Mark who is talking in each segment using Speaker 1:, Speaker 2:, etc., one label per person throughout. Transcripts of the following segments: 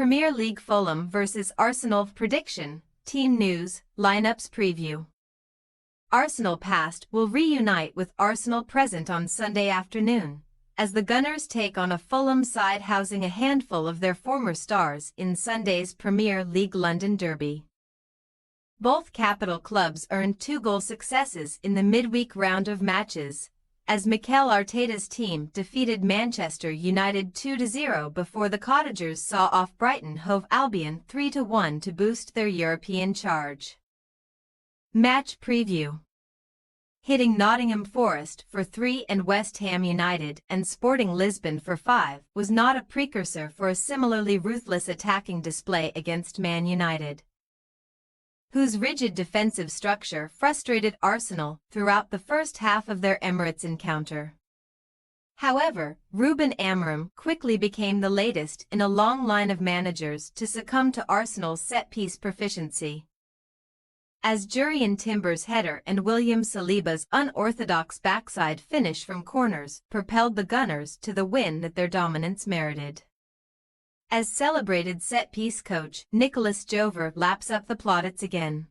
Speaker 1: Premier League Fulham vs Arsenal prediction, team news, lineups preview. Arsenal past will reunite with Arsenal present on Sunday afternoon, as the Gunners take on a Fulham side housing a handful of their former stars in Sunday's Premier League London derby. Both capital clubs earned 2-goal successes in the midweek round of matches, as Mikel Arteta's team defeated Manchester United 2-0 before the Cottagers saw off Brighton Hove Albion 3-1 to boost their European charge. Match preview. Hitting Nottingham Forest for 3 and West Ham United and Sporting Lisbon for 5 was not a precursor for a similarly ruthless attacking display against Man United, whose rigid defensive structure frustrated Arsenal throughout the first half of their Emirates encounter. However, Ruben Amorim quickly became the latest in a long line of managers to succumb to Arsenal's set-piece proficiency, as Jurrien Timber's header and William Saliba's unorthodox backside finish from corners propelled the Gunners to the win that their dominance merited, as celebrated set-piece coach Nicolas Jover laps up the plaudits again.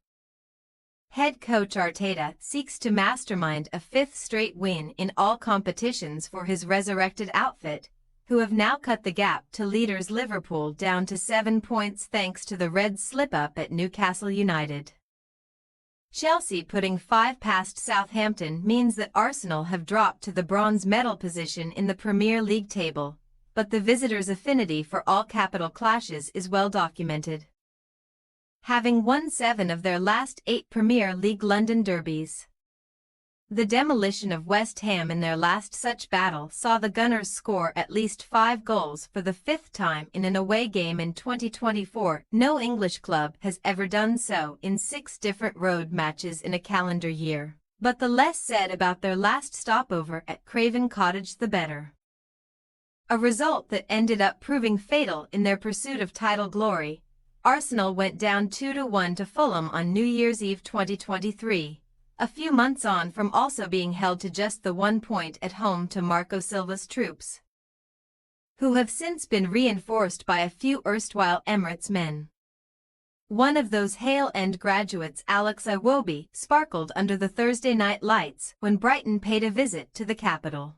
Speaker 1: Head coach Arteta seeks to mastermind a 5th straight win in all competitions for his resurrected outfit, who have now cut the gap to leaders Liverpool down to 7 points thanks to the Reds' slip-up at Newcastle United. Chelsea putting 5 past Southampton means that Arsenal have dropped to the bronze medal position in the Premier League table, but the visitors' affinity for all capital clashes is well documented, having won 7 of their last 8 Premier League London derbies. The demolition of West Ham in their last such battle saw the Gunners score at least 5 goals for the 5th time in an away game in 2024. No English club has ever done so in 6 different road matches in a calendar year, but the less said about their last stopover at Craven Cottage the better. A result that ended up proving fatal in their pursuit of title glory. Arsenal went down 2-1 to Fulham on New Year's Eve 2023, a few months on from also being held to just the 1 point at home to Marco Silva's troops, who have since been reinforced by a few erstwhile Emirates men. One of those Hale End graduates, Alex Iwobi, sparkled under the Thursday night lights when Brighton paid a visit to the capital,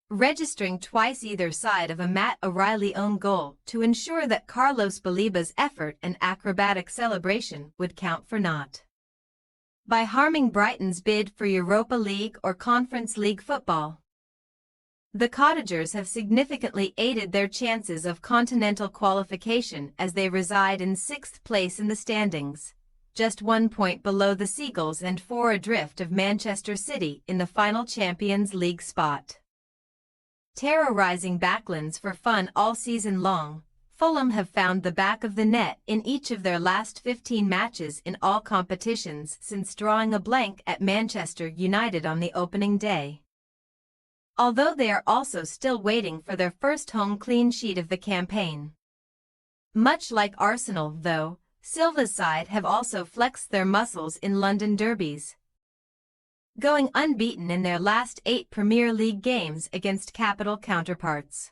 Speaker 1: registering twice either side of a Matt O'Reilly own goal to ensure that Carlos Baliba's effort and acrobatic celebration would count for naught, by harming Brighton's bid for Europa League or Conference League football. The Cottagers have significantly aided their chances of continental qualification as they reside in 6th place in the standings, just 1 point below the Seagulls and 4 adrift of Manchester City in the final Champions League spot. Terrorizing backlands for fun all season long, Fulham have found the back of the net in each of their last 15 matches in all competitions since drawing a blank at Manchester United on the opening day, although they are also still waiting for their first home clean sheet of the campaign. Much like Arsenal, though, Silva's side have also flexed their muscles in London derbies, going unbeaten in their last 8 Premier League games against capital counterparts.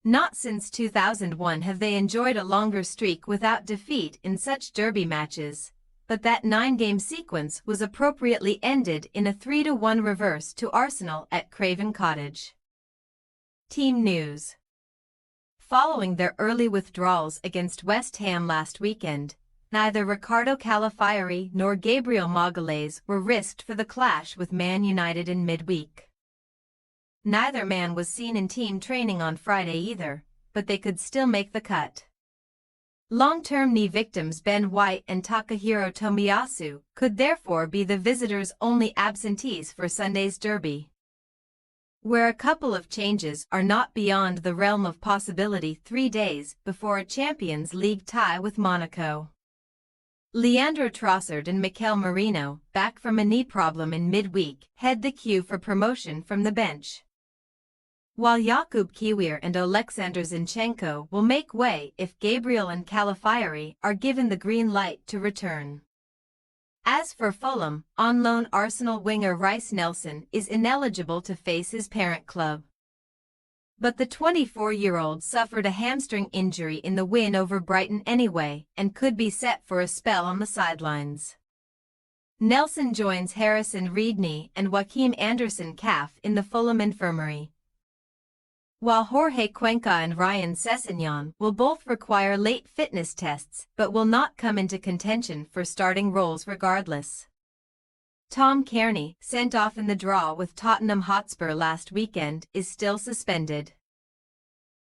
Speaker 1: Not since 2001 have they enjoyed a longer streak without defeat in such derby matches, but that 9-game sequence was appropriately ended in a 3-1 reverse to Arsenal at Craven Cottage. Team news. Following their early withdrawals against West Ham last weekend, neither Ricardo Calafiori nor Gabriel Magalhaes were risked for the clash with Man United in midweek. Neither man was seen in team training on Friday either, but they could still make the cut. Long-term knee victims Ben White and Takahiro Tomiyasu could therefore be the visitors' only absentees for Sunday's derby, where a couple of changes are not beyond the realm of possibility 3 days before a Champions League tie with Monaco. Leandro Trossard and Mikel Merino, back from a knee problem in midweek, head the queue for promotion from the bench, while Jakub Kiwior and Oleksandr Zinchenko will make way if Gabriel and Calafiori are given the green light to return. As for Fulham, on loan Arsenal winger Reiss Nelson is ineligible to face his parent club, But the 24-year-old suffered a hamstring injury in the win over Brighton anyway and could be set for a spell on the sidelines. Nelson joins Harrison Reed knee and Joachim Anderson calf in the Fulham infirmary, while Jorge Cuenca and Ryan Sessegnon will both require late fitness tests but will not come into contention for starting roles regardless. Tom Cairney, sent off in the draw with Tottenham Hotspur last weekend, is still suspended.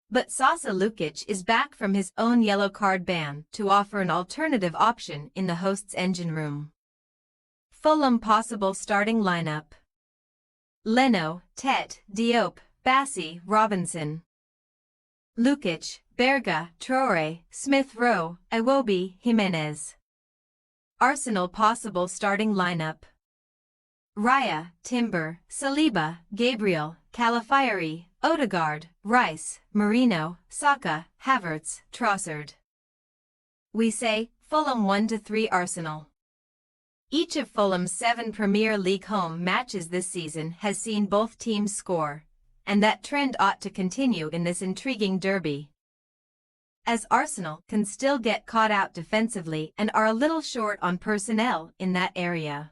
Speaker 1: But Sasa Lukic is back from his own yellow card ban to offer an alternative option in the host's engine room. Fulham possible starting lineup: Leno, Tet, Diop, Bassi, Robinson, Lukic, Berga, Traore, Smith Rowe, Iwobi, Jimenez. Arsenal possible starting lineup: Raya, Timber, Saliba, Gabriel, Calafiori, Odegaard, Rice, Merino, Saka, Havertz, Trossard. We say, Fulham 1-3 Arsenal. Each of Fulham's 7 Premier League home matches this season has seen both teams score, and that trend ought to continue in this intriguing derby, as Arsenal can still get caught out defensively and are a little short on personnel in that area.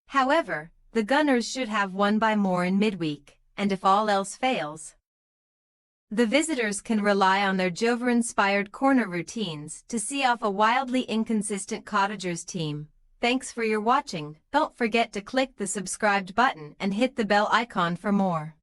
Speaker 1: However, the Gunners should have won by more in midweek, and if all else fails, the visitors can rely on their Jover-inspired corner routines to see off a wildly inconsistent Cottagers team. Thanks for your watching. Don't forget to click the subscribed button and hit the bell icon for more.